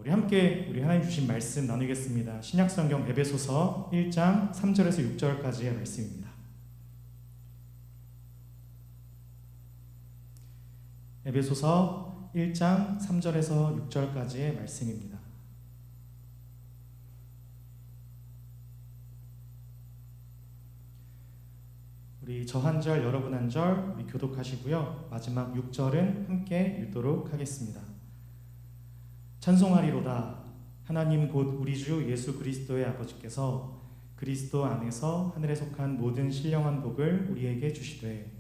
우리 하나님 주신 말씀 나누겠습니다. 신약성경 에베소서 1장 3절에서 6절까지의 말씀입니다. 에베소서 1장 3절에서 6절까지의 말씀입니다. 우리 저 한 절, 여러분 한 절 우리 교독하시고요. 마지막 6절은 함께 읽도록 하겠습니다. 찬송하리로다. 하나님 곧 우리 주 예수 그리스도의 아버지께서 그리스도 안에서 하늘에 속한 모든 신령한 복을 우리에게 주시되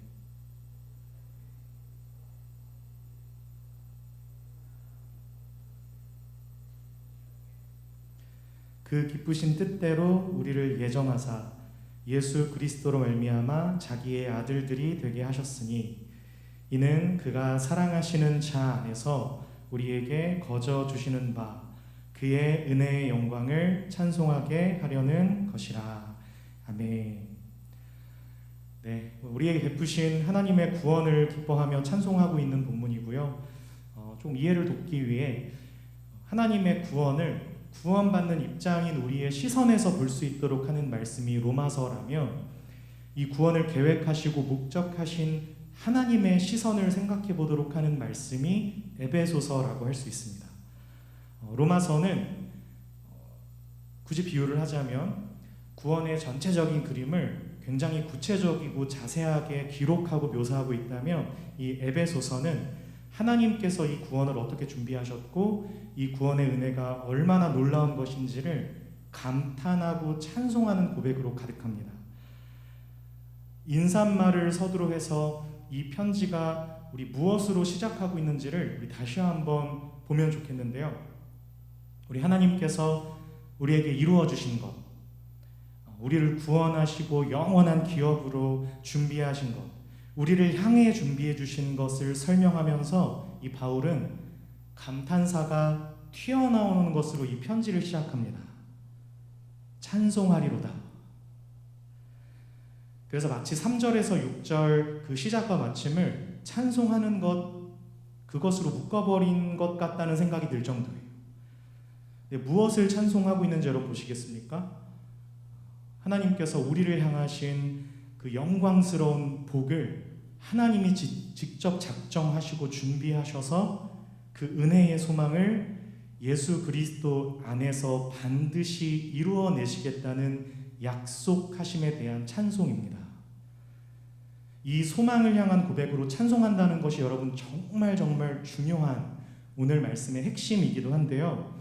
그 기쁘신 뜻대로 우리를 예정하사 예수 그리스도로 말미암아 자기의 아들들이 되게 하셨으니 이는 그가 사랑하시는 자 안에서 우리에게 거저 주시는 바 그의 은혜의 영광을 찬송하게 하려는 것이라. 아멘. 네, 우리에게 베푸신 하나님의 구원을 기뻐하며 찬송하고 있는 본문이고요. 좀 이해를 돕기 위해 하나님의 구원받는 입장인 우리의 시선에서 볼 수 있도록 하는 말씀이 로마서라면, 이 구원을 계획하시고 목적하신 하나님의 시선을 생각해 보도록 하는 말씀이 에베소서라고 할 수 있습니다. 로마서는 굳이 비유를 하자면 구원의 전체적인 그림을 굉장히 구체적이고 자세하게 기록하고 묘사하고 있다면, 이 에베소서는 하나님께서 이 구원을 어떻게 준비하셨고 이 구원의 은혜가 얼마나 놀라운 것인지를 감탄하고 찬송하는 고백으로 가득합니다. 인사말을 서두로 해서 이 편지가 우리 무엇으로 시작하고 있는지를 우리 다시 한번 보면 좋겠는데요. 우리 하나님께서 우리에게 이루어 주신 것, 우리를 구원하시고 영원한 기업으로 준비하신 것, 우리를 향해 준비해 주신 것을 설명하면서 이 바울은 감탄사가 튀어나오는 것으로 이 편지를 시작합니다. 찬송하리로다. 그래서 마치 3절에서 6절 그 시작과 마침을 찬송하는 것, 그것으로 묶어버린 것 같다는 생각이 들 정도예요. 무엇을 찬송하고 있는지 여러분 보시겠습니까? 하나님께서 우리를 향하신 그 영광스러운 복을 하나님이 직접 작정하시고 준비하셔서 그 은혜의 소망을 예수 그리스도 안에서 반드시 이루어내시겠다는 약속하심에 대한 찬송입니다. 이 소망을 향한 고백으로 찬송한다는 것이 여러분 정말 중요한 오늘 말씀의 핵심이기도 한데요.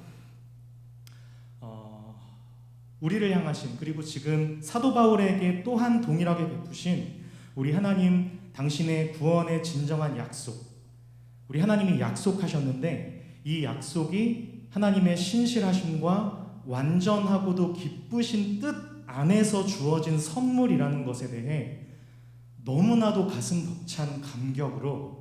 우리를 향하신, 그리고 지금 사도 바울에게 또한 동일하게 베푸신 우리 하나님, 당신의 구원의 진정한 약속, 우리 하나님이 약속하셨는데 이 약속이 하나님의 신실하심과 완전하고도 기쁘신 뜻 안에서 주어진 선물이라는 것에 대해 너무나도 가슴 벅찬 감격으로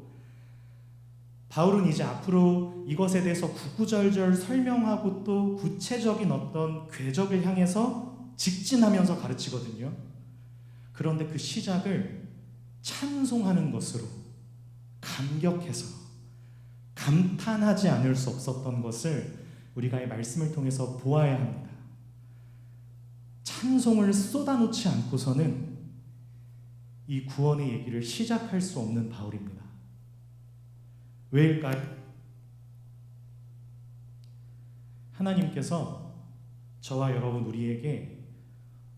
바울은 이제 앞으로 이것에 대해서 구구절절 설명하고 또 구체적인 어떤 궤적을 향해서 직진하면서 가르치거든요. 그런데 그 시작을 찬송하는 것으로 감격해서 감탄하지 않을 수 없었던 것을 우리가 이 말씀을 통해서 보아야 합니다. 찬송을 쏟아놓지 않고서는 이 구원의 얘기를 시작할 수 없는 바울입니다. 왜일까요? 하나님께서 저와 여러분 우리에게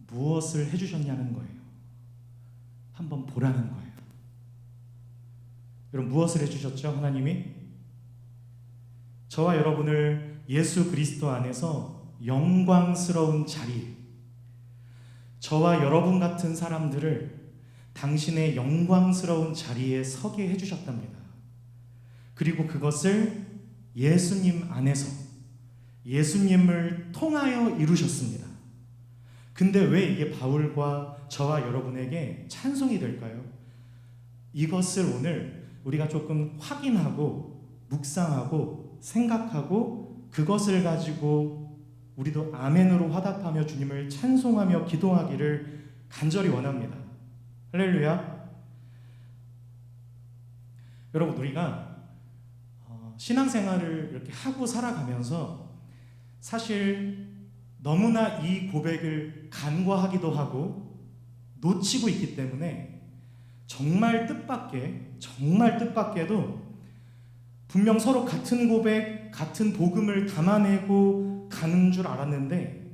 무엇을 해주셨냐는 거예요. 한번 보라는 거예요. 여러분, 무엇을 해주셨죠? 하나님이 저와 여러분을 예수 그리스도 안에서 영광스러운 자리, 저와 여러분 같은 사람들을 당신의 영광스러운 자리에 서게 해주셨답니다. 그리고 그것을 예수님 안에서 예수님을 통하여 이루셨습니다. 근데 왜 이게 바울과 저와 여러분에게 찬송이 될까요? 이것을 오늘 우리가 조금 확인하고 묵상하고 생각하고 그것을 가지고 우리도 아멘으로 화답하며 주님을 찬송하며 기도하기를 간절히 원합니다. 할렐루야. 여러분, 우리가 신앙생활을 이렇게 하고 살아가면서 사실 너무나 이 고백을 간과하기도 하고 놓치고 있기 때문에 정말 뜻밖에도 분명 서로 같은 고백, 같은 복음을 담아내고 가는 줄 알았는데,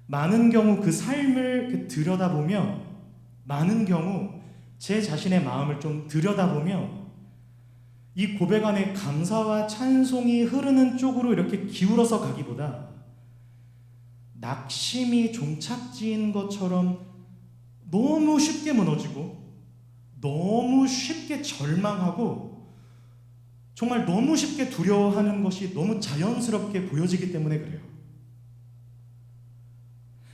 많은 경우 그 삶을 들여다보며, 많은 경우 제 자신의 마음을 좀 들여다보며 이 고백 안에 감사와 찬송이 흐르는 쪽으로 이렇게 기울어서 가기보다 낙심이 종착지인 것처럼 너무 쉽게 무너지고 너무 쉽게 절망하고 정말 너무 쉽게 두려워하는 것이 너무 자연스럽게 보여지기 때문에 그래요.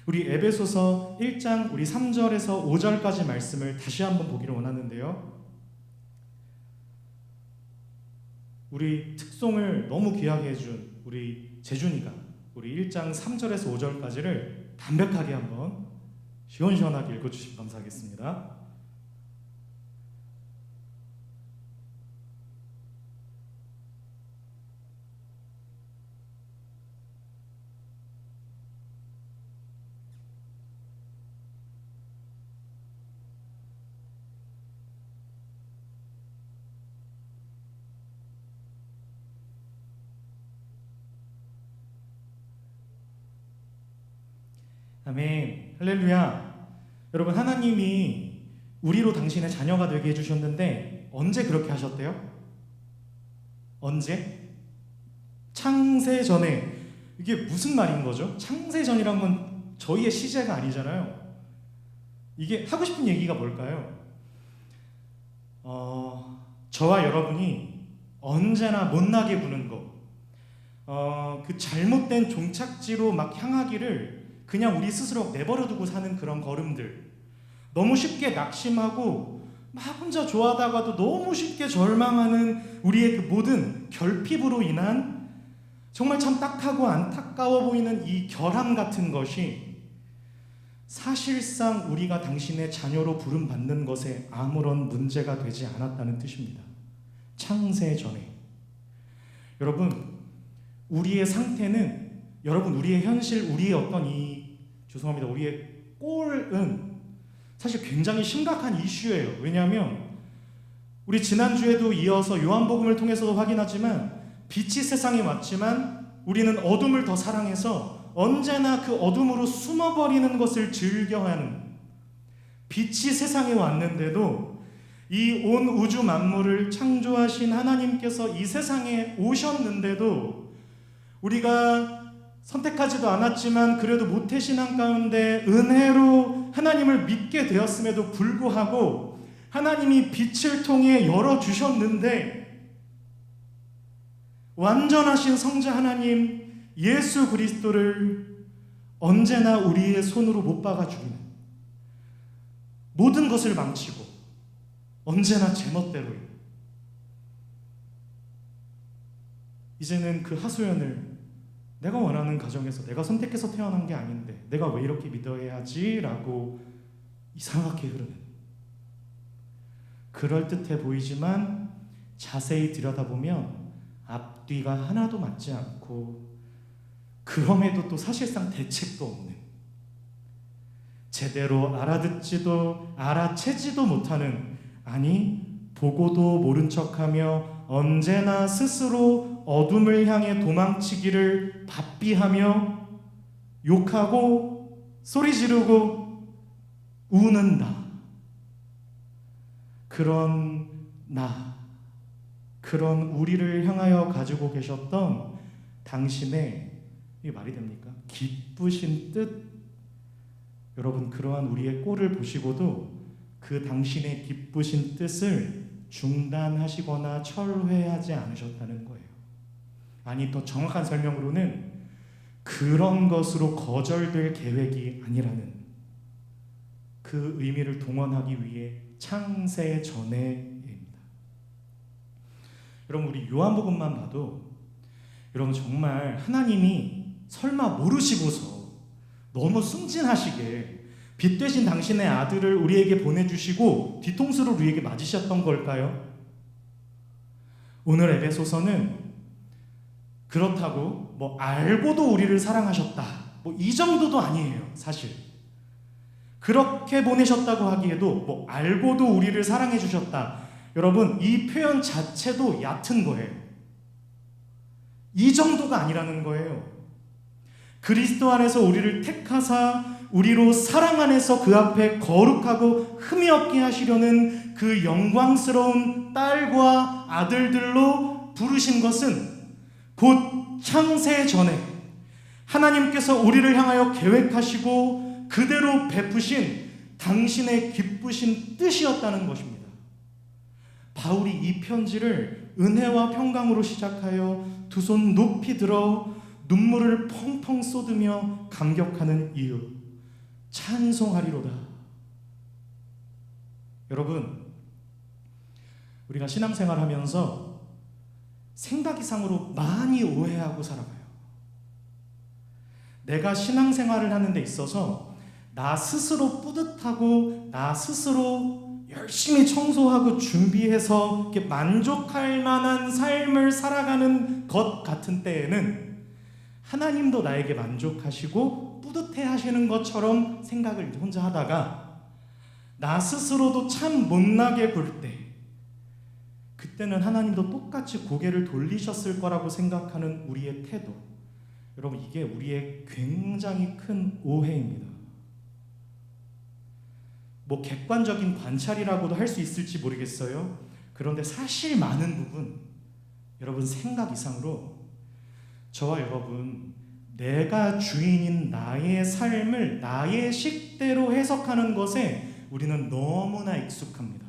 우리 에베소서 1장 우리 3절에서 5절까지 말씀을 다시 한번 보기를 원하는데요. 우리 특송을 너무 귀하게 해준 우리 재준이가 우리 1장 3절에서 5절까지를 담백하게 한번 시원시원하게 읽어주시면 감사하겠습니다. 아멘. 할렐루야. 여러분, 하나님이 우리로 당신의 자녀가 되게 해주셨는데 언제 그렇게 하셨대요? 언제? 창세 전에. 이게 무슨 말인 거죠? 창세 전이란 건 저희의 시제가 아니잖아요. 이게 하고 싶은 얘기가 뭘까요? 저와 여러분이 언제나 못나게 구는 거, 그 잘못된 종착지로 막 향하기를 그냥 우리 스스로 내버려두고 사는 그런 걸음들, 너무 쉽게 낙심하고 막 혼자 좋아하다가도 너무 쉽게 절망하는 우리의 그 모든 결핍으로 인한 정말 참 딱하고 안타까워 보이는 이 결함 같은 것이 사실상 우리가 당신의 자녀로 부름받는 것에 아무런 문제가 되지 않았다는 뜻입니다. 창세 전에. 여러분, 우리의 상태는, 여러분, 우리의 현실, 우리의 어떤 우리의 꼴은 사실 굉장히 심각한 이슈예요. 왜냐하면 우리 지난주에도 이어서 요한복음을 통해서도 확인하지만 빛이 세상에 왔지만 우리는 어둠을 더 사랑해서 언제나 그 어둠으로 숨어버리는 것을 즐겨하는, 빛이 세상에 왔는데도 이 온 우주 만물을 창조하신 하나님께서 이 세상에 오셨는데도 우리가 선택하지도 않았지만 그래도 모태신앙 가운데 은혜로 하나님을 믿게 되었음에도 불구하고 하나님이 빛을 통해 열어주셨는데 완전하신 성자 하나님 예수 그리스도를 언제나 우리의 손으로 못 박아 죽이는, 모든 것을 망치고 언제나 제멋대로 이제는 그 하소연을 내가 원하는 가정에서 내가 선택해서 태어난 게 아닌데 내가 왜 이렇게 믿어야 하지? 라고 이상하게 흐르는, 그럴듯해 보이지만 자세히 들여다보면 앞뒤가 하나도 맞지 않고 그럼에도 또 사실상 대책도 없는, 제대로 알아듣지도 알아채지도 못하는, 아니 보고도 모른 척하며 언제나 스스로 어둠을 향해 도망치기를 바삐하며 욕하고 소리 지르고 우는 그런 우리를 향하여 가지고 계셨던 당신의, 이게 말이 됩니까? 기쁘신 뜻. 여러분, 그러한 우리의 꼴을 보시고도 그 당신의 기쁘신 뜻을 중단하시거나 철회하지 않으셨다는 거예요. 아니, 더 정확한 설명으로는 그런 것으로 거절될 계획이 아니라는, 그 의미를 동원하기 위해 창세 전에입니다. 여러분, 우리 요한복음만 봐도 여러분 정말 하나님이 설마 모르시고서 너무 순진하시게 빛 되신 당신의 아들을 우리에게 보내주시고 뒤통수를 우리에게 맞으셨던 걸까요? 오늘 에베소서는 그렇다고 뭐 알고도 우리를 사랑하셨다, 뭐 이 정도도 아니에요. 사실 그렇게 보내셨다고 하기에도 뭐 알고도 우리를 사랑해 주셨다, 여러분 이 표현 자체도 얕은 거예요. 이 정도가 아니라는 거예요. 그리스도 안에서 우리를 택하사 우리로 사랑 안에서 그 앞에 거룩하고 흠이 없게 하시려는 그 영광스러운 딸과 아들들로 부르신 것은 곧 창세 전에 하나님께서 우리를 향하여 계획하시고 그대로 베푸신 당신의 기쁘신 뜻이었다는 것입니다. 바울이 이 편지를 은혜와 평강으로 시작하여 두 손 높이 들어 눈물을 펑펑 쏟으며 감격하는 이유, 찬송하리로다. 여러분, 우리가 신앙생활하면서 생각 이상으로 많이 오해하고 살아가요. 내가 신앙생활을 하는 데 있어서 나 스스로 뿌듯하고 나 스스로 열심히 청소하고 준비해서 이렇게 만족할 만한 삶을 살아가는 것 같은 때에는 하나님도 나에게 만족하시고 뿌듯해 하시는 것처럼 생각을 혼자 하다가 나 스스로도 참 못나게 굴 때, 그때는 하나님도 똑같이 고개를 돌리셨을 거라고 생각하는 우리의 태도, 여러분 이게 우리의 굉장히 큰 오해입니다. 뭐 객관적인 관찰이라고도 할 수 있을지 모르겠어요. 그런데 사실 많은 부분, 여러분 생각 이상으로 저와 여러분, 내가 주인인 나의 삶을 나의 식대로 해석하는 것에 우리는 너무나 익숙합니다.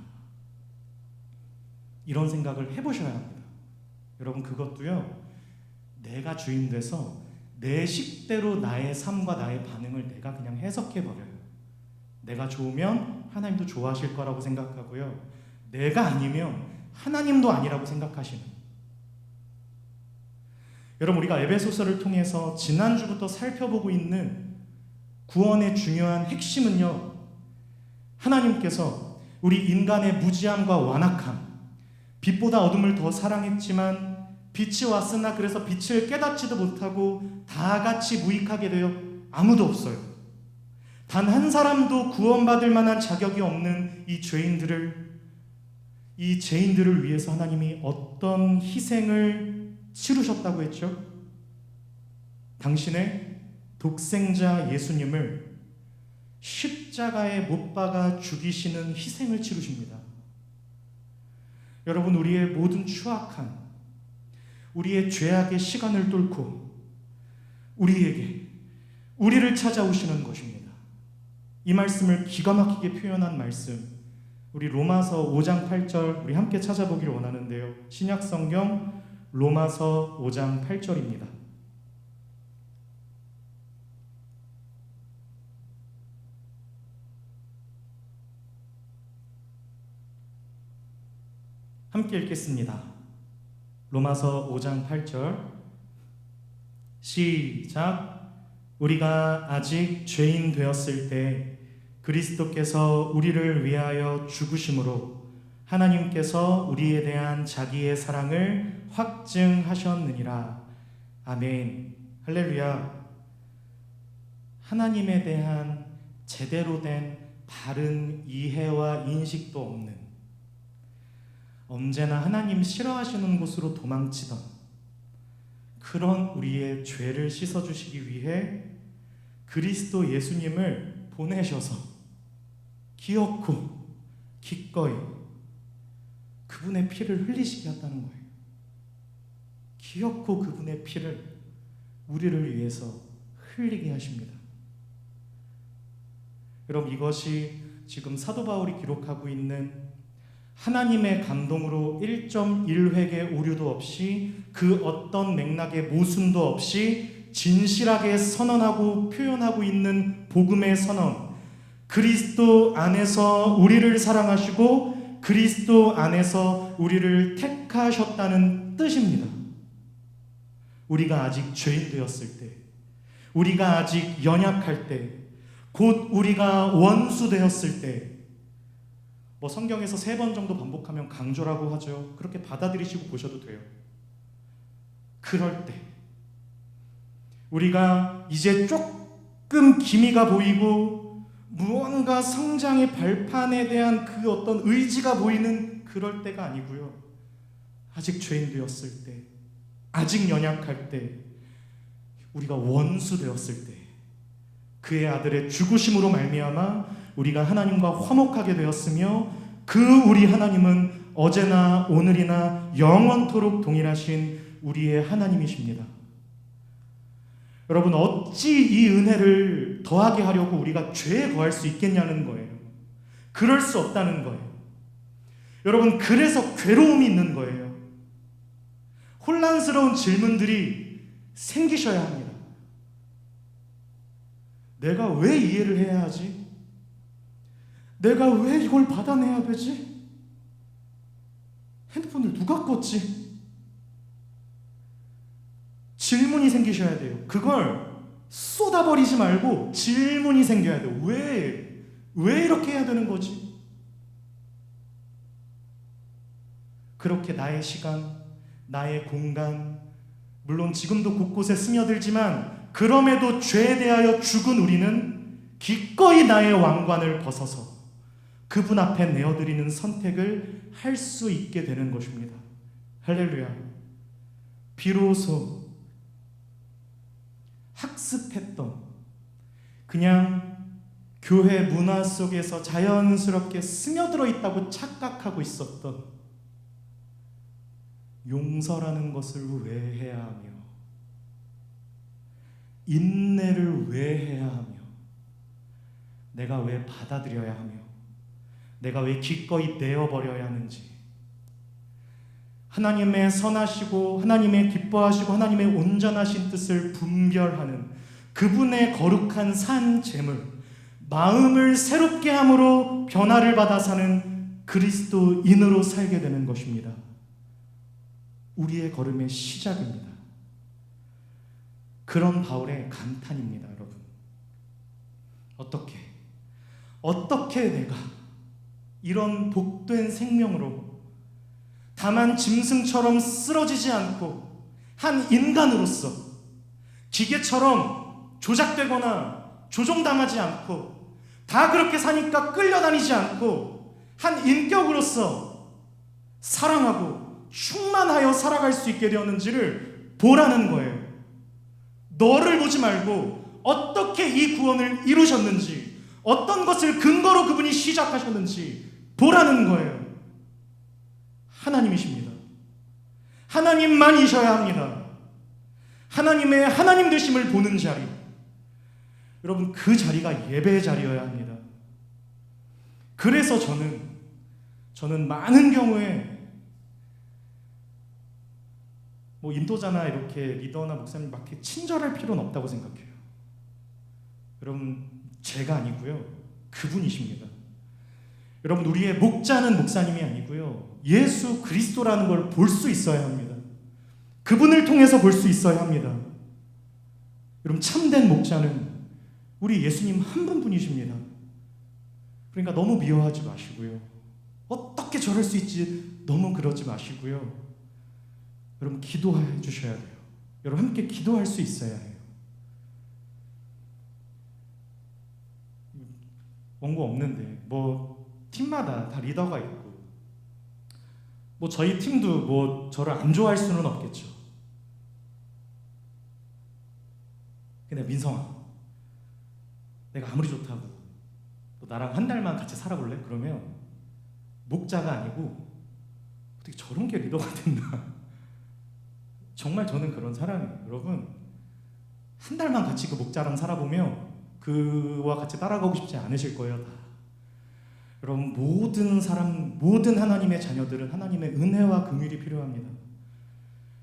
이런 생각을 해보셔야 합니다. 여러분 그것도요, 내가 주인 돼서 내 식대로 나의 삶과 나의 반응을 내가 그냥 해석해버려요. 내가 좋으면 하나님도 좋아하실 거라고 생각하고요, 내가 아니면 하나님도 아니라고 생각하시는. 여러분 우리가 에베소서를 통해서 지난주부터 살펴보고 있는 구원의 중요한 핵심은요, 하나님께서 우리 인간의 무지함과 완악함, 빛보다 어둠을 더 사랑했지만 빛이 왔으나 그래서 빛을 깨닫지도 못하고 다 같이 무익하게 되어 아무도 없어요. 단 한 사람도 구원받을 만한 자격이 없는 이 죄인들을 위해서 하나님이 어떤 희생을 치르셨다고 했죠? 당신의 독생자 예수님을 십자가에 못 박아 죽이시는 희생을 치르십니다. 여러분 우리의 모든 추악한, 우리의 죄악의 시간을 뚫고 우리를 찾아오시는 것입니다. 이 말씀을 기가 막히게 표현한 말씀, 우리 로마서 5장 8절 우리 함께 찾아보기를 원하는데요. 신약성경 로마서 5장 8절입니다. 함께 읽겠습니다. 로마서 5장 8절 시작. 우리가 아직 죄인 되었을 때 그리스도께서 우리를 위하여 죽으심으로 하나님께서 우리에 대한 자기의 사랑을 확증하셨느니라. 아멘. 할렐루야. 하나님에 대한 제대로 된 바른 이해와 인식도 없는, 언제나 하나님 싫어하시는 곳으로 도망치던 그런 우리의 죄를 씻어주시기 위해 그리스도 예수님을 보내셔서 기어코 기꺼이 그분의 피를 흘리시게 했다는 거예요. 기어코 그분의 피를 우리를 위해서 흘리게 하십니다. 여러분 이것이 지금 사도 바울이 기록하고 있는 하나님의 감동으로 1.1획의 오류도 없이 그 어떤 맥락의 모순도 없이 진실하게 선언하고 표현하고 있는 복음의 선언, 그리스도 안에서 우리를 사랑하시고 그리스도 안에서 우리를 택하셨다는 뜻입니다. 우리가 아직 죄인 되었을 때, 우리가 아직 연약할 때, 곧 우리가 원수 되었을 때, 뭐 성경에서 3번 정도 반복하면 강조라고 하죠. 그렇게 받아들이시고 보셔도 돼요. 그럴 때 우리가 이제 조금 기미가 보이고 무언가 성장의 발판에 대한 그 어떤 의지가 보이는 그럴 때가 아니고요. 아직 죄인 되었을 때, 아직 연약할 때, 우리가 원수 되었을 때, 그의 아들의 죽으심으로 말미암아 우리가 하나님과 화목하게 되었으며, 그 우리 하나님은 어제나 오늘이나 영원토록 동일하신 우리의 하나님이십니다. 여러분, 어찌 이 은혜를 더하게 하려고 우리가 죄에 거할 수 있겠냐는 거예요. 그럴 수 없다는 거예요. 여러분, 그래서 괴로움이 있는 거예요. 혼란스러운 질문들이 생기셔야 합니다. 내가 왜 이해를 해야 하지? 내가 왜 이걸 받아내야 되지? 핸드폰을 누가 껐지? 질문이 생기셔야 돼요. 그걸 쏟아버리지 말고 질문이 생겨야 돼요. 왜 이렇게 해야 되는 거지? 그렇게 나의 시간, 나의 공간, 물론 지금도 곳곳에 스며들지만 그럼에도 죄에 대하여 죽은 우리는 기꺼이 나의 왕관을 벗어서 그분 앞에 내어드리는 선택을 할 수 있게 되는 것입니다. 할렐루야. 비로소 학습했던, 그냥 교회 문화 속에서 자연스럽게 스며들어 있다고 착각하고 있었던 용서라는 것을 왜 해야 하며, 인내를 왜 해야 하며, 내가 왜 받아들여야 하며, 내가 왜 기꺼이 내어버려야 하는지, 하나님의 선하시고 하나님의 기뻐하시고 하나님의 온전하신 뜻을 분별하는 그분의 거룩한 산 제물, 마음을 새롭게 함으로 변화를 받아 사는 그리스도인으로 살게 되는 것입니다. 우리의 걸음의 시작입니다. 그런 바울의 감탄입니다, 여러분. 어떻게 내가 이런 복된 생명으로 다만 짐승처럼 쓰러지지 않고 한 인간으로서 기계처럼 조작되거나 조종당하지 않고 다 그렇게 사니까 끌려다니지 않고 한 인격으로서 사랑하고 충만하여 살아갈 수 있게 되었는지를 보라는 거예요. 너를 보지 말고 어떻게 이 구원을 이루셨는지, 어떤 것을 근거로 그분이 시작하셨는지 보라는 거예요. 하나님이십니다. 하나님만이셔야 합니다. 하나님의 하나님 되심을 보는 자리, 여러분, 그 자리가 예배의 자리여야 합니다. 그래서 저는 많은 경우에 인도자나 이렇게 리더나 목사님 막 이렇게 친절할 필요는 없다고 생각해요. 여러분, 제가 아니고요, 그분이십니다. 여러분, 우리의 목자는 목사님이 아니고요, 예수 그리스도라는 걸 볼 수 있어야 합니다. 그분을 통해서 볼 수 있어야 합니다. 여러분, 참된 목자는 우리 예수님 한 분뿐이십니다. 그러니까 너무 미워하지 마시고요, 어떻게 저럴 수 있지 너무 그러지 마시고요, 여러분, 기도해 주셔야 돼요. 여러분, 함께 기도할 수 있어야 해요. 원고 없는데 팀마다 다 리더가 있고, 저희 팀도 저를 안 좋아할 수는 없겠죠. 근데 민성아, 내가 아무리 좋다고 너 나랑 한 달만 같이 살아볼래? 그러면 목자가 아니고 어떻게 저런 게 리더가 된다. 정말 저는 그런 사람이에요. 여러분, 한 달만 같이 그 목자랑 살아보면 그와 같이 따라가고 싶지 않으실 거예요. 다. 여러분, 모든 하나님의 자녀들은 하나님의 은혜와 긍휼이 필요합니다.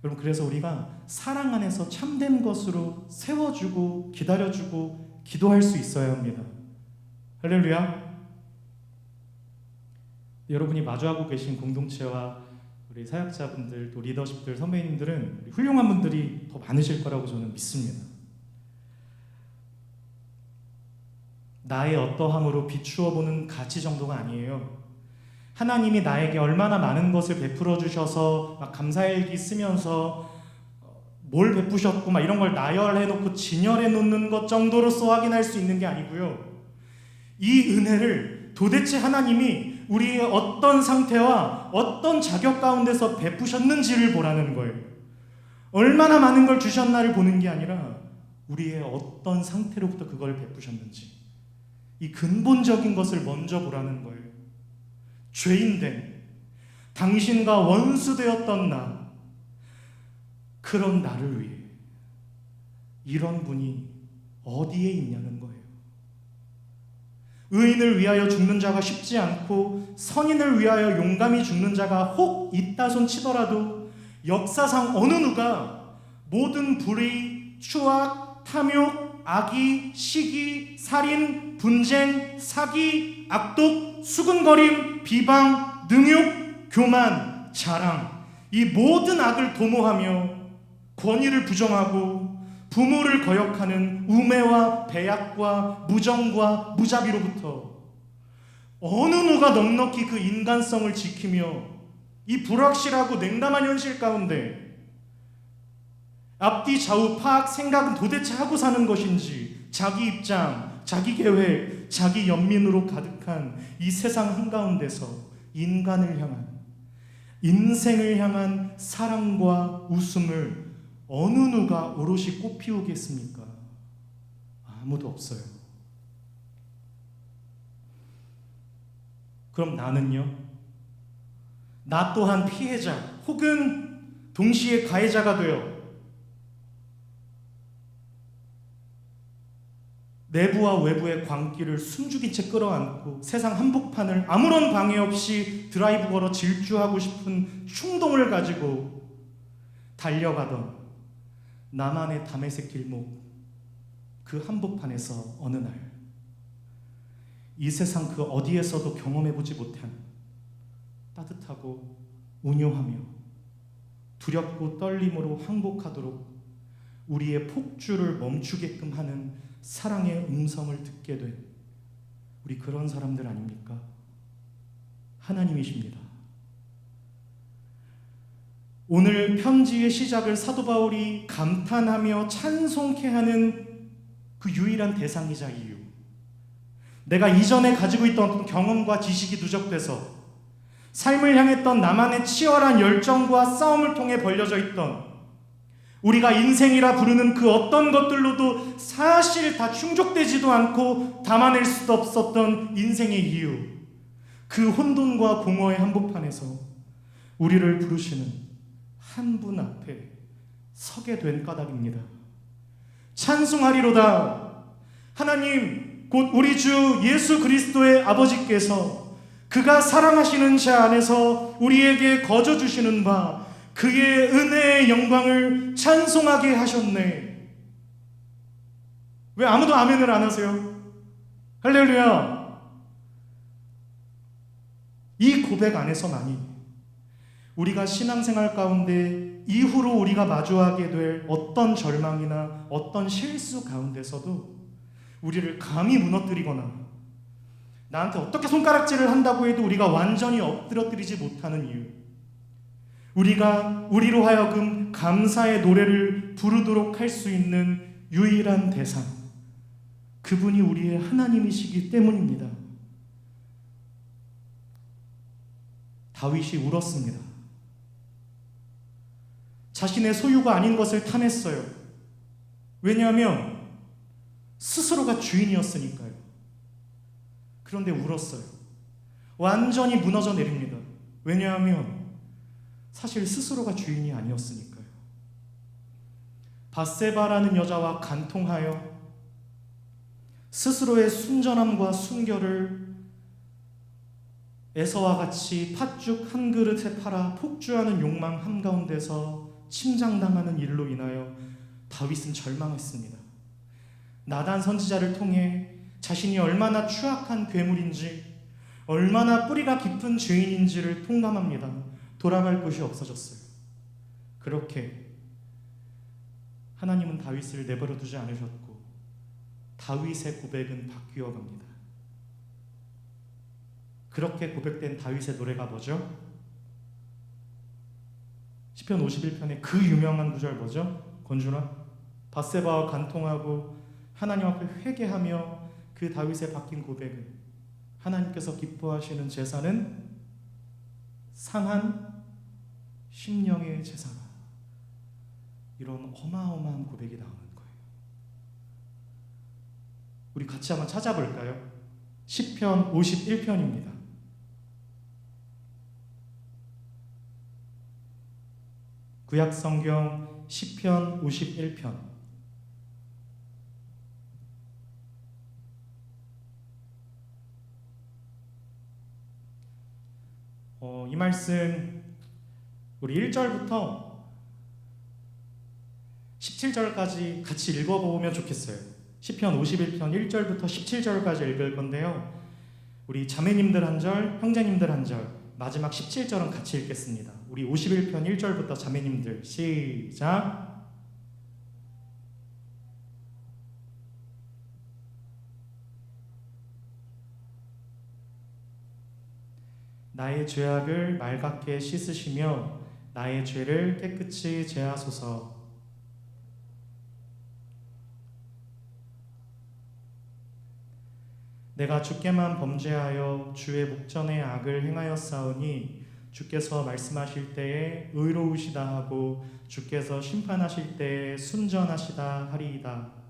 여러분, 그래서 우리가 사랑 안에서 참된 것으로 세워주고 기다려주고 기도할 수 있어야 합니다. 할렐루야. 여러분이 마주하고 계신 공동체와 우리 사역자분들, 또 리더십들, 선배님들은 훌륭한 분들이 더 많으실 거라고 저는 믿습니다. 나의 어떠함으로 비추어 보는 가치 정도가 아니에요. 하나님이 나에게 얼마나 많은 것을 베풀어 주셔서 막 감사일기 쓰면서 뭘 베푸셨고 막 이런 걸 나열해놓고 진열해놓는 것 정도로서 확인할 수 있는 게 아니고요. 이 은혜를 도대체 하나님이 우리의 어떤 상태와 어떤 자격 가운데서 베푸셨는지를 보라는 거예요. 얼마나 많은 걸 주셨나를 보는 게 아니라 우리의 어떤 상태로부터 그걸 베푸셨는지, 이 근본적인 것을 먼저 보라는 거예요. 죄인된 당신과 원수되었던 나, 그런 나를 위해 이런 분이 어디에 있냐는 거예요. 의인을 위하여 죽는 자가 쉽지 않고 선인을 위하여 용감히 죽는 자가 혹 있다손 치더라도 역사상 어느 누가 모든 불의, 추악, 탐욕, 악의, 시기, 살인, 분쟁, 사기, 악독, 수근거림, 비방, 능욕, 교만, 자랑, 이 모든 악을 도모하며 권위를 부정하고 부모를 거역하는 우매와 배약과 무정과 무자비로부터 어느 누가 넉넉히 그 인간성을 지키며 이 불확실하고 냉담한 현실 가운데 앞뒤 좌우 파악 생각은 도대체 하고 사는 것인지 자기 입장, 자기 계획, 자기 연민으로 가득한 이 세상 한가운데서 인간을 향한, 인생을 향한 사랑과 웃음을 어느 누가 오롯이 꽃피우겠습니까? 아무도 없어요. 그럼 나는요? 나 또한 피해자 혹은 동시에 가해자가 되어 내부와 외부의 광기를 숨죽인 채 끌어안고 세상 한복판을 아무런 방해 없이 드라이브 걸어 질주하고 싶은 충동을 가지고 달려가던 나만의 다메섹 길목, 그 한복판에서 어느 날 이 세상 그 어디에서도 경험해보지 못한 따뜻하고 온유하며 두렵고 떨림으로 항복하도록 우리의 폭주를 멈추게끔 하는 사랑의 음성을 듣게 된 우리 그런 사람들 아닙니까? 하나님이십니다. 오늘 편지의 시작을 사도 바울이 감탄하며 찬송케 하는 그 유일한 대상이자 이유, 내가 이전에 가지고 있던 경험과 지식이 누적돼서 삶을 향했던 나만의 치열한 열정과 싸움을 통해 벌려져 있던 우리가 인생이라 부르는 그 어떤 것들로도 사실 다 충족되지도 않고 담아낼 수도 없었던 인생의 이유, 그 혼돈과 공허의 한복판에서 우리를 부르시는 한 분 앞에 서게 된 까닭입니다. 찬송하리로다. 하나님 곧 우리 주 예수 그리스도의 아버지께서 그가 사랑하시는 자 안에서 우리에게 거저 주시는 바 그의 은혜의 영광을 찬송하게 하셨네. 왜 아무도 아멘을 안 하세요? 할렐루야. 이 고백 안에서만이 우리가 신앙생활 가운데 이후로 우리가 마주하게 될 어떤 절망이나 어떤 실수 가운데서도 우리를 감히 무너뜨리거나 나한테 어떻게 손가락질을 한다고 해도 우리가 완전히 엎드러뜨리지 못하는 이유, 우리가 우리로 하여금 감사의 노래를 부르도록 할 수 있는 유일한 대상, 그분이 우리의 하나님이시기 때문입니다. 다윗이 울었습니다. 자신의 소유가 아닌 것을 탐했어요. 왜냐하면 스스로가 주인이었으니까요. 그런데 울었어요. 완전히 무너져 내립니다. 왜냐하면 사실 스스로가 주인이 아니었으니까요. 밧세바라는 여자와 간통하여 스스로의 순전함과 순결을 에서와 같이 팥죽 한 그릇에 팔아 폭주하는 욕망 한가운데서 침장당하는 일로 인하여 다윗은 절망했습니다. 나단 선지자를 통해 자신이 얼마나 추악한 괴물인지, 얼마나 뿌리가 깊은 죄인인지를 통감합니다. 돌아갈 곳이 없어졌어요. 그렇게 하나님은 다윗을 내버려 두지 않으셨고 다윗의 고백은 바뀌어 갑니다. 그렇게 고백된 다윗의 노래가 뭐죠? 시편 51편의 그 유명한 구절 뭐죠? 권준아, 밧세바와 간통하고 하나님 앞에 회개하며 그 다윗의 바뀐 고백은 하나님께서 기뻐하시는 제사는 상한 심령의 제사라. 이런 어마어마한 고백이 나오는 거예요. 우리 같이 한번 찾아볼까요? 시편 51편입니다. 구약성경 시편 51편. 이 말씀 우리 1절부터 17절까지 같이 읽어보면 좋겠어요. 시편 51편 1절부터 17절까지 읽을 건데요. 우리 자매님들 한 절, 형제님들 한 절, 마지막 17절은 같이 읽겠습니다. 우리 51편 1절부터 자매님들 시작. 나의 죄악을 맑게 씻으시며 나의 죄를 깨끗이 제하소서. 내가 주께만 범죄하여 주의 목전에 악을 행하였사오니 주께서 말씀하실 때에 의로우시다 하고 주께서 심판하실 때에 순전하시다 하리이다.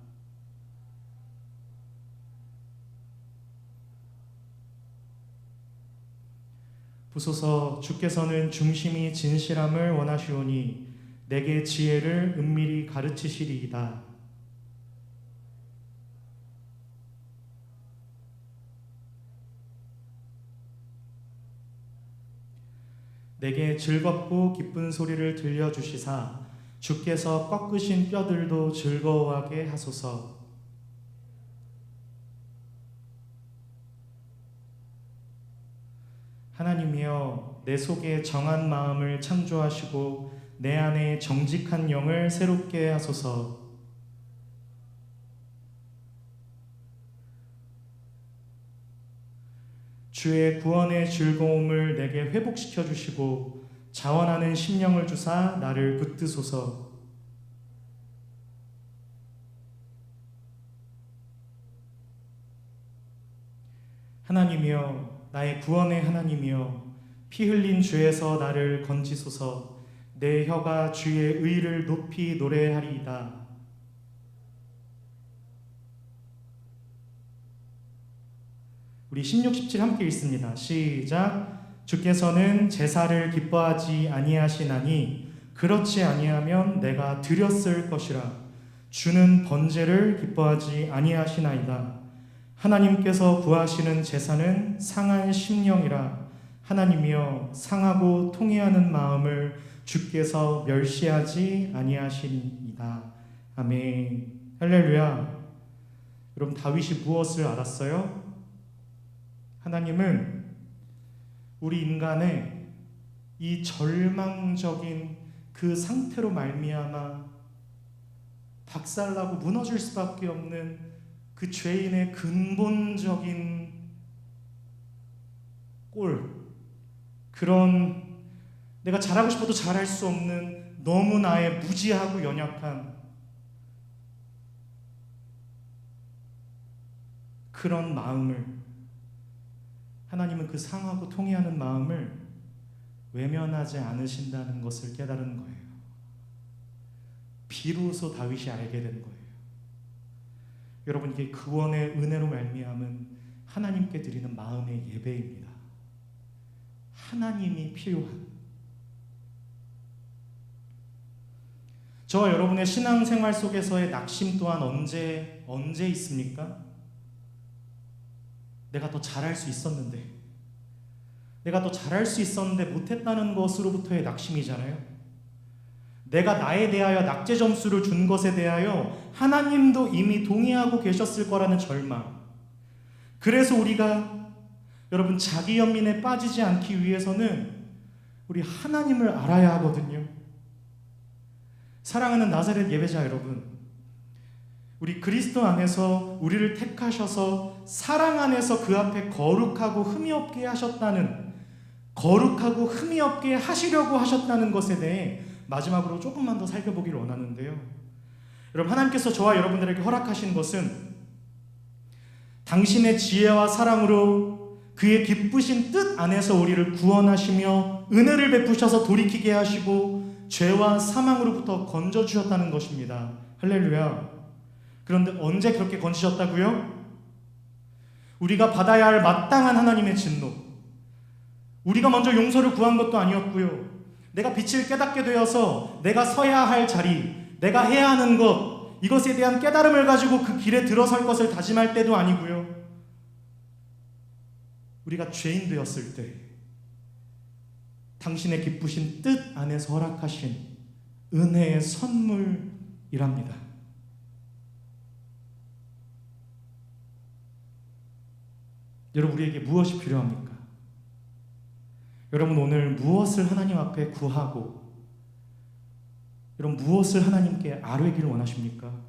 부소서, 주께서는 중심이 진실함을 원하시오니 내게 지혜를 은밀히 가르치시리이다. 내게 즐겁고 기쁜 소리를 들려주시사 주께서 꺾으신 뼈들도 즐거워하게 하소서. 하나님이여, 내 속에 정한 마음을 창조하시고 내 안에 정직한 영을 새롭게 하소서. 주의 구원의 즐거움을 내게 회복시켜 주시고 자원하는 심령을 주사 나를 붙드소서. 하나님이여, 나의 구원의 하나님이여, 피 흘린 죄에서 나를 건지소서. 내 혀가 주의 의를 높이 노래하리이다. 우리 16, 17 함께 읽습니다. 시작. 주께서는 제사를 기뻐하지 아니하시나니 그렇지 아니하면 내가 드렸을 것이라. 주는 번제를 기뻐하지 아니하시나이다. 하나님께서 구하시는 제사는 상한 심령이라. 하나님이여, 상하고 통회하는 마음을 주께서 멸시하지 아니하시니이다. 아멘. 할렐루야. 여러분, 다윗이 무엇을 알았어요? 하나님은 우리 인간의 이 절망적인 그 상태로 말미암아 박살나고 무너질 수밖에 없는 그 죄인의 근본적인 그런 내가 잘하고 싶어도 잘할 수 없는 너무 나의 무지하고 연약한 그런 마음을, 하나님은 그 상하고 통회하는 마음을 외면하지 않으신다는 것을 깨달은 거예요. 비로소 다윗이 알게 된 거예요. 여러분, 이게 구원의 은혜로 말미암은 하나님께 드리는 마음의 예배입니다. 하나님이 필요한, 저와 여러분의 신앙생활 속에서의 낙심 또한 언제 있습니까? 내가 더 잘할 수 있었는데, 내가 더 잘할 수 있었는데 못했다는 것으로부터의 낙심이잖아요. 내가 나에 대하여 낙제 점수를 준 것에 대하여 하나님도 이미 동의하고 계셨을 거라는 절망. 그래서 우리가 여러분 자기 연민에 빠지지 않기 위해서는 우리 하나님을 알아야 하거든요. 사랑하는 나사렛 예배자 여러분, 우리 그리스도 안에서 우리를 택하셔서 사랑 안에서 그 앞에 거룩하고 흠이 없게 하셨다는, 거룩하고 흠이 없게 하시려고 하셨다는 것에 대해 마지막으로 조금만 더 살펴보기를 원하는데요. 여러분, 하나님께서 저와 여러분들에게 허락하신 것은 당신의 지혜와 사랑으로 그의 기쁘신 뜻 안에서 우리를 구원하시며 은혜를 베푸셔서 돌이키게 하시고 죄와 사망으로부터 건져주셨다는 것입니다. 할렐루야. 그런데 언제 그렇게 건지셨다고요? 우리가 받아야 할 마땅한 하나님의 진노, 우리가 먼저 용서를 구한 것도 아니었고요. 내가 빛을 깨닫게 되어서 내가 서야 할 자리, 내가 해야 하는 것, 이것에 대한 깨달음을 가지고 그 길에 들어설 것을 다짐할 때도 아니고요. 우리가 죄인 되었을 때 당신의 기쁘신 뜻 안에서 허락하신 은혜의 선물이랍니다. 여러분, 우리에게 무엇이 필요합니까? 여러분, 오늘 무엇을 하나님 앞에 구하고 여러분, 무엇을 하나님께 아뢰기를 원하십니까?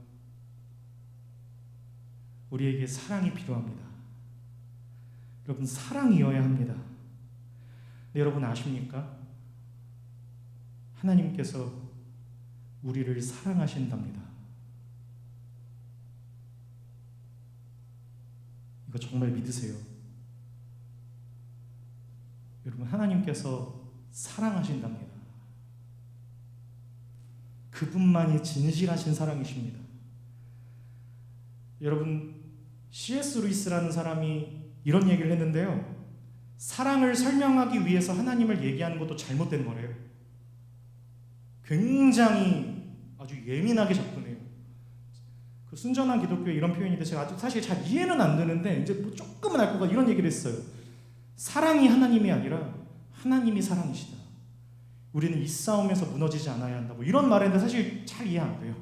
우리에게 사랑이 필요합니다. 여러분, 사랑이어야 합니다. 근데 여러분 아십니까? 하나님께서 우리를 사랑하신답니다. 이거 정말 믿으세요? 여러분, 하나님께서 사랑하신답니다. 그분만이 진실하신 사랑이십니다. 여러분, C.S. 루이스라는 사람이 이런 얘기를 했는데요. 사랑을 설명하기 위해서 하나님을 얘기하는 것도 잘못된 거래요. 굉장히 아주 예민하게 접근해요. 그 순전한 기독교에 이런 표현인데 제가 아주 사실 잘 이해는 안 되는데 이제 뭐 조금은 알 거가 이런 얘기를 했어요. 사랑이 하나님이 아니라 하나님이 사랑이시다. 우리는 이 싸움에서 무너지지 않아야 한다. 뭐 이런 말인데 사실 잘 이해 안 돼요.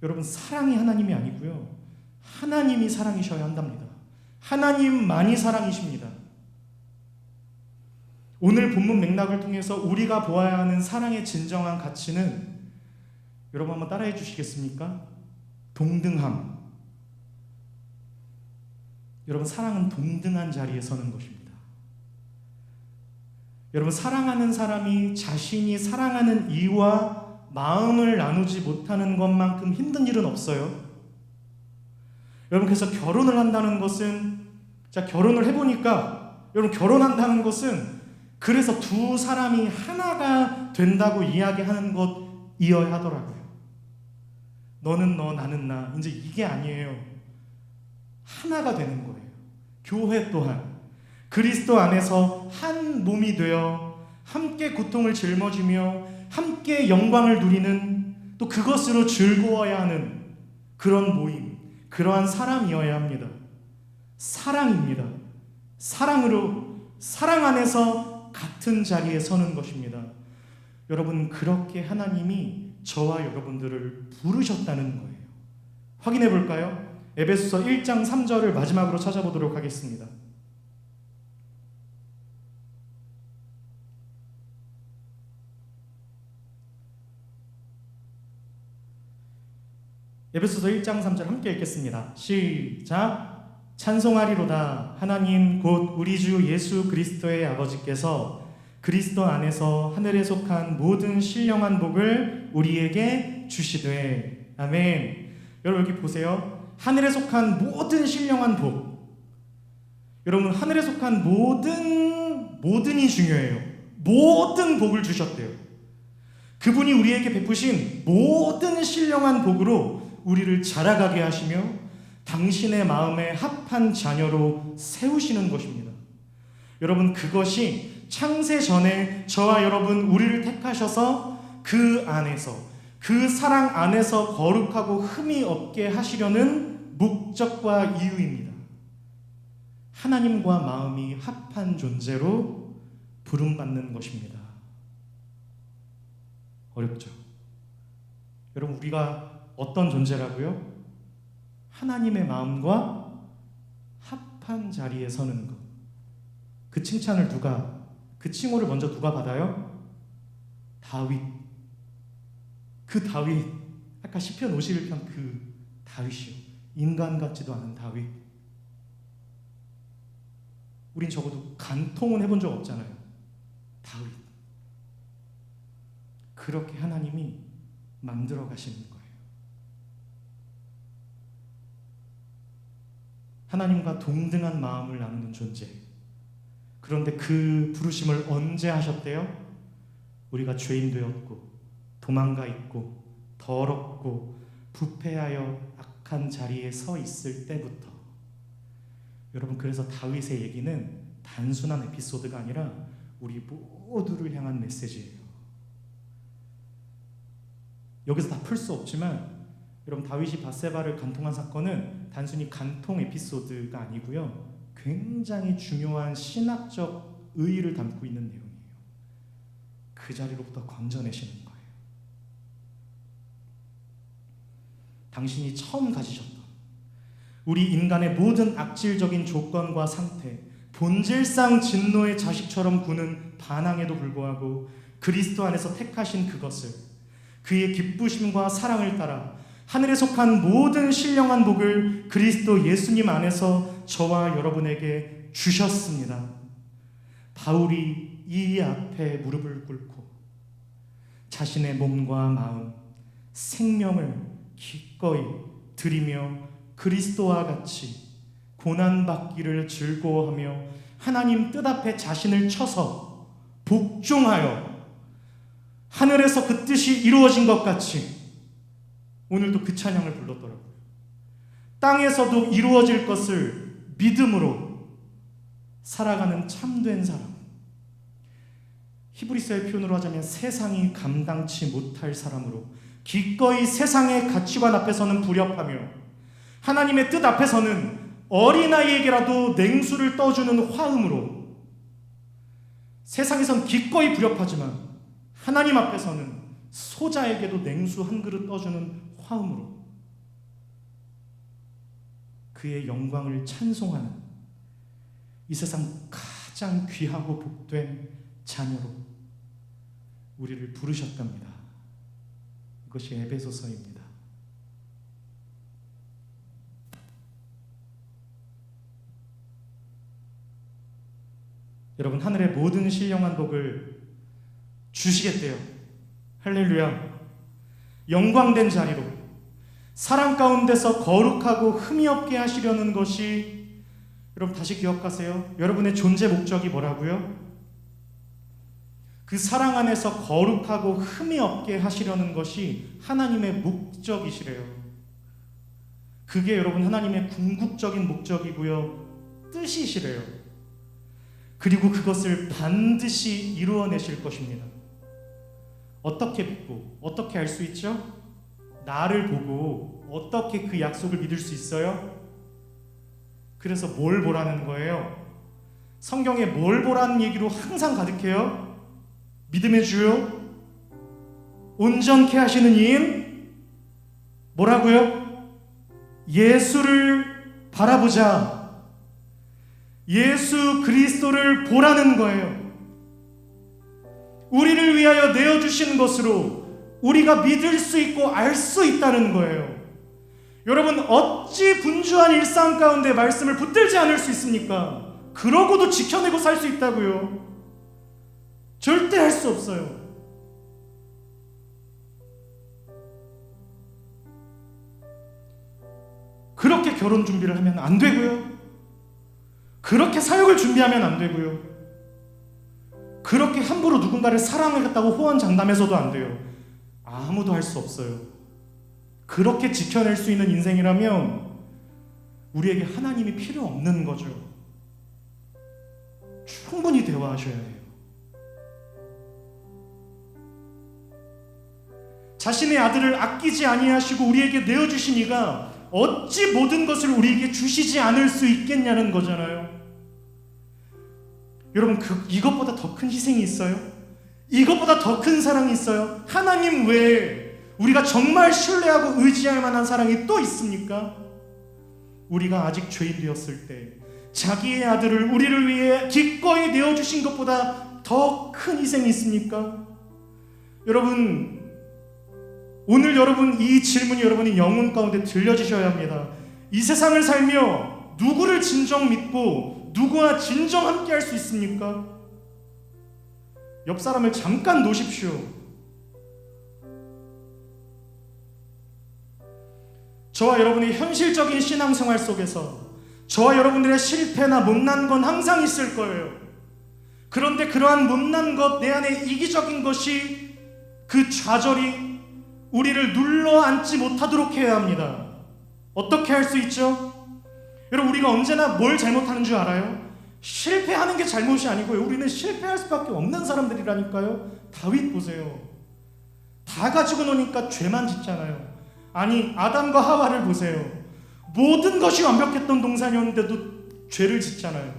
여러분, 사랑이 하나님이 아니고요. 하나님이 사랑이셔야 한답니다. 하나님만이 사랑이십니다. 오늘 본문 맥락을 통해서 우리가 보아야 하는 사랑의 진정한 가치는 여러분 한번 따라해 주시겠습니까? 동등함. 여러분, 사랑은 동등한 자리에 서는 것입니다. 여러분, 사랑하는 사람이 자신이 사랑하는 이와 마음을 나누지 못하는 것만큼 힘든 일은 없어요. 여러분, 그래서 결혼을 한다는 것은, 자, 결혼을 해보니까 여러분, 결혼한다는 것은 그래서 두 사람이 하나가 된다고 이야기하는 것이어야 하더라고요. 너는 너, 나는 나. 이제 이게 아니에요. 하나가 되는 거예요. 교회 또한 그리스도 안에서 한 몸이 되어 함께 고통을 짊어지며 함께 영광을 누리는, 또 그것으로 즐거워야 하는 그런 모임, 그러한 사람이어야 합니다. 사랑입니다. 사랑으로, 사랑 안에서 같은 자리에 서는 것입니다. 여러분, 그렇게 하나님이 저와 여러분들을 부르셨다는 거예요. 확인해 볼까요? 에베소서 1장 3절을 마지막으로 찾아보도록 하겠습니다. 에베소서 1장 3절 함께 읽겠습니다. 시작. 찬송하리로다. 하나님 곧 우리 주 예수 그리스도의 아버지께서 그리스도 안에서 하늘에 속한 모든 신령한 복을 우리에게 주시되. 아멘. 여러분, 여기 보세요. 하늘에 속한 모든 신령한 복. 여러분, 하늘에 속한 모든이 중요해요. 모든 복을 주셨대요. 그분이 우리에게 베푸신 모든 신령한 복으로 우리를 자라가게 하시며 당신의 마음에 합한 자녀로 세우시는 것입니다. 여러분, 그것이 창세 전에 저와 여러분 우리를 택하셔서 그 안에서, 그 사랑 안에서 거룩하고 흠이 없게 하시려는 목적과 이유입니다. 하나님과 마음이 합한 존재로 부름받는 것입니다. 어렵죠? 여러분, 우리가 어떤 존재라고요? 하나님의 마음과 합한 자리에 서는 것. 그 칭찬을 그 칭호를 먼저 누가 받아요? 다윗. 그 다윗, 아까 시편 51편 그 다윗이요. 인간 같지도 않은 다윗. 우린 적어도 간통은 해본 적 없잖아요. 다윗. 그렇게 하나님이 만들어 가시는 거예요. 하나님과 동등한 마음을 나누는 존재. 그런데 그 부르심을 언제 하셨대요? 우리가 죄인 되었고 도망가 있고 더럽고 부패하여 악한 자리에 서 있을 때부터. 여러분, 그래서 다윗의 얘기는 단순한 에피소드가 아니라 우리 모두를 향한 메시지예요. 여기서 다 풀 수 없지만 여러분, 다윗이 밧세바를 간통한 사건은 단순히 간통 에피소드가 아니고요, 굉장히 중요한 신학적 의의를 담고 있는 내용이에요. 그 자리로부터 건져내시는 거예요. 당신이 처음 가지셨던 우리 인간의 모든 악질적인 조건과 상태, 본질상 진노의 자식처럼 구는 반항에도 불구하고 그리스도 안에서 택하신 그것을, 그의 기쁘심과 사랑을 따라 하늘에 속한 모든 신령한 복을 그리스도 예수님 안에서 저와 여러분에게 주셨습니다. 바울이 이 앞에 무릎을 꿇고 자신의 몸과 마음, 생명을 기꺼이 드리며 그리스도와 같이 고난받기를 즐거워하며 하나님 뜻 앞에 자신을 쳐서 복종하여 하늘에서 그 뜻이 이루어진 것 같이 오늘도 그 찬양을 불렀더라고요. 땅에서도 이루어질 것을 믿음으로 살아가는 참된 사람. 히브리서의 표현으로 하자면 세상이 감당치 못할 사람으로 기꺼이 세상의 가치관 앞에서는 불협하며 하나님의 뜻 앞에서는 어린아이에게라도 냉수를 떠주는 화음으로, 세상에선 기꺼이 불협하지만 하나님 앞에서는 소자에게도 냉수 한 그릇 떠주는 화음으로 그의 영광을 찬송하는 이 세상 가장 귀하고 복된 자녀로 우리를 부르셨답니다. 이것이 에베소서입니다. 여러분, 하늘의 모든 신령한 복을 주시겠대요. 할렐루야. 영광된 자리로 사랑 가운데서 거룩하고 흠이 없게 하시려는 것이, 여러분 다시 기억하세요. 여러분의 존재 목적이 뭐라고요? 그 사랑 안에서 거룩하고 흠이 없게 하시려는 것이 하나님의 목적이시래요. 그게 여러분 하나님의 궁극적인 목적이고요, 뜻이시래요. 그리고 그것을 반드시 이루어내실 것입니다. 어떻게 믿고 어떻게 알 수 있죠? 나를 보고 어떻게 그 약속을 믿을 수 있어요? 그래서 뭘 보라는 거예요? 성경에 뭘 보라는 얘기로 항상 가득해요? 믿음의 주요, 온전케 하시는 이인, 뭐라고요? 예수를 바라보자. 예수 그리스도를 보라는 거예요. 우리를 위하여 내어주신 것으로 우리가 믿을 수 있고 알 수 있다는 거예요. 여러분, 어찌 분주한 일상 가운데 말씀을 붙들지 않을 수 있습니까? 그러고도 지켜내고 살 수 있다고요? 절대 할 수 없어요. 그렇게 결혼 준비를 하면 안 되고요, 그렇게 사역을 준비하면 안 되고요, 그렇게 함부로 누군가를 사랑하겠다고 호언장담해서도 안 돼요. 아무도 할 수 없어요. 그렇게 지켜낼 수 있는 인생이라면 우리에게 하나님이 필요 없는 거죠. 충분히 대화하셔야 해요. 자신의 아들을 아끼지 아니하시고 우리에게 내어주신 이가 어찌 모든 것을 우리에게 주시지 않을 수 있겠냐는 거잖아요. 여러분, 이것보다 더 큰 희생이 있어요? 이것보다 더 큰 사랑이 있어요? 하나님 외에 우리가 정말 신뢰하고 의지할 만한 사랑이 또 있습니까? 우리가 아직 죄인 되었을 때 자기의 아들을 우리를 위해 기꺼이 내어주신 것보다 더 큰 희생이 있습니까? 여러분, 오늘 여러분 이 질문이 여러분의 영혼 가운데 들려주셔야 합니다. 이 세상을 살며 누구를 진정 믿고 누구와 진정 함께 할 수 있습니까? 옆 사람을 잠깐 놓으십시오. 저와 여러분의 현실적인 신앙생활 속에서 저와 여러분들의 실패나 못난 건 항상 있을 거예요. 그런데 그러한 못난 것, 내 안에 이기적인 것이, 그 좌절이 우리를 눌러 앉지 못하도록 해야 합니다. 어떻게 할 수 있죠? 여러분, 우리가 언제나 뭘 잘못하는 줄 알아요? 실패하는 게 잘못이 아니고요, 우리는 실패할 수밖에 없는 사람들이라니까요. 다윗 보세요. 다 가지고 노니까 죄만 짓잖아요. 아니, 아담과 하와를 보세요. 모든 것이 완벽했던 동산이었는데도 죄를 짓잖아요.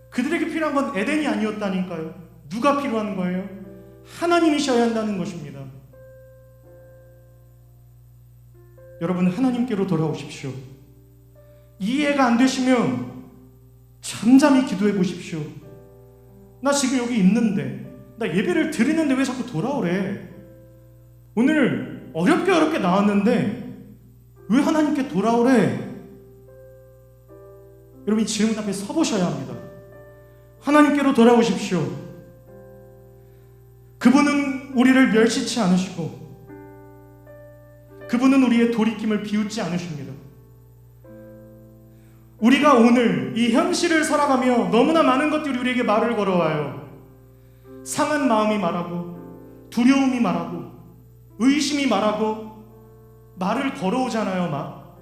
그들에게 필요한 건 에덴이 아니었다니까요. 누가 필요한 거예요? 하나님이셔야 한다는 것입니다. 여러분, 하나님께로 돌아오십시오. 이해가 안 되시면 잠잠히 기도해 보십시오. 나 지금 여기 있는데, 나 예배를 드리는데 왜 자꾸 돌아오래? 오늘 어렵게 나왔는데 왜 하나님께 돌아오래? 여러분, 이 질문 앞에 서보셔야 합니다. 하나님께로 돌아오십시오. 그분은 우리를 멸시치 않으시고 그분은 우리의 돌이킴을 비웃지 않으십니다. 우리가 오늘 이 현실을 살아가며 너무나 많은 것들이 우리에게 말을 걸어와요. 상한 마음이 말하고, 두려움이 말하고, 의심이 말하고, 말을 걸어오잖아요.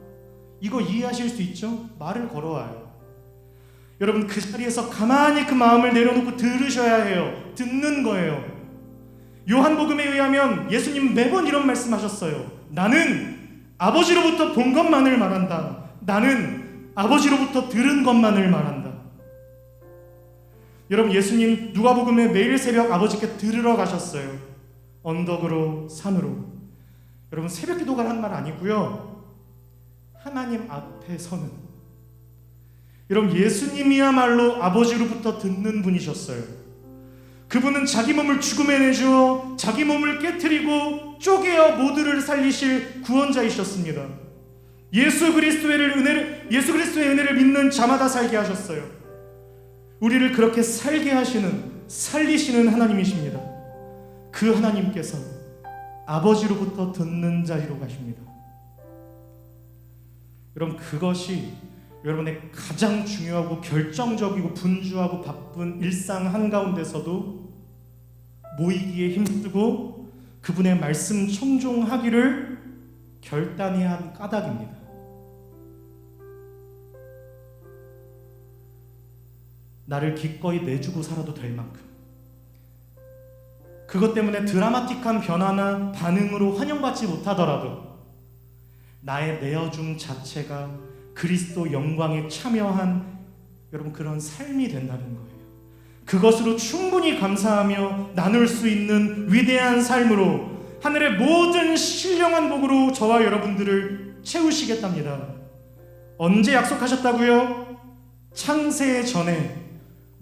이거 이해하실 수 있죠? 말을 걸어와요. 여러분, 그 자리에서 가만히 그 마음을 내려놓고 들으셔야 해요. 듣는 거예요. 요한복음에 의하면 예수님 매번 이런 말씀하셨어요. 나는 아버지로부터 본 것만을 말한다. 나는 아버지로부터 들은 것만을 말한다. 여러분, 예수님 누가복음에 매일 새벽 아버지께 들으러 가셨어요. 언덕으로, 산으로. 여러분, 새벽 기도가 한 말 아니고요, 하나님 앞에 서는, 여러분, 예수님이야말로 아버지로부터 듣는 분이셨어요. 그분은 자기 몸을 죽음에 내주어 자기 몸을 깨트리고 쪼개어 모두를 살리실 구원자이셨습니다. 예수 그리스도의 은혜를 믿는 자마다 살게 하셨어요. 우리를 그렇게 살게 하시는, 살리시는 하나님이십니다. 그 하나님께서 아버지로부터 듣는 자리로 가십니다. 여러분, 그것이 여러분의 가장 중요하고 결정적이고 분주하고 바쁜 일상 한가운데서도 모이기에 힘쓰고 그분의 말씀 청종하기를 결단해야 한 까닭입니다. 나를 기꺼이 내주고 살아도 될 만큼, 그것 때문에 드라마틱한 변화나 반응으로 환영받지 못하더라도 나의 내어줌 자체가 그리스도 영광에 참여한, 여러분, 그런 삶이 된다는 거예요. 그것으로 충분히 감사하며 나눌 수 있는 위대한 삶으로 하늘의 모든 신령한 복으로 저와 여러분들을 채우시겠답니다. 언제 약속하셨다고요? 창세 전에.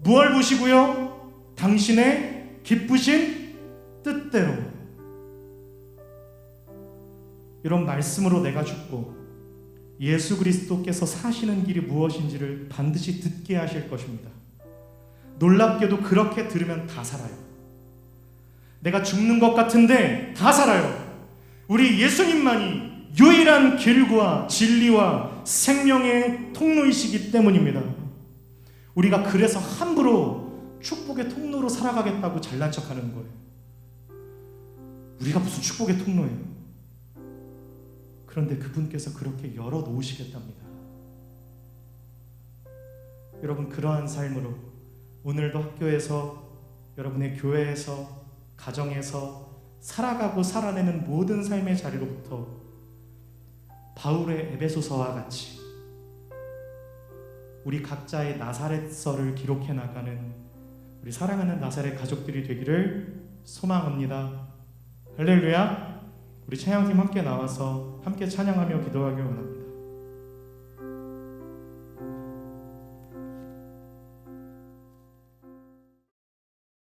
무엇을 보시고요? 당신의 기쁘신 뜻대로. 이런 말씀으로 내가 죽고 예수 그리스도께서 사시는 길이 무엇인지를 반드시 듣게 하실 것입니다. 놀랍게도 그렇게 들으면 다 살아요. 내가 죽는 것 같은데 다 살아요. 우리 예수님만이 유일한 길과 진리와 생명의 통로이시기 때문입니다. 우리가 그래서 함부로 축복의 통로로 살아가겠다고 잘난 척하는 거예요. 우리가 무슨 축복의 통로예요? 그런데 그분께서 그렇게 열어놓으시겠답니다. 여러분, 그러한 삶으로 오늘도 학교에서, 여러분의 교회에서, 가정에서 살아가고 살아내는 모든 삶의 자리로부터 바울의 에베소서와 같이 우리 각자의 나사렛서를 기록해 나가는 우리 사랑하는 나사렛 가족들이 되기를 소망합니다. 할렐루야. 우리 찬양팀 함께 나와서 함께 찬양하며 기도하기 원합니다.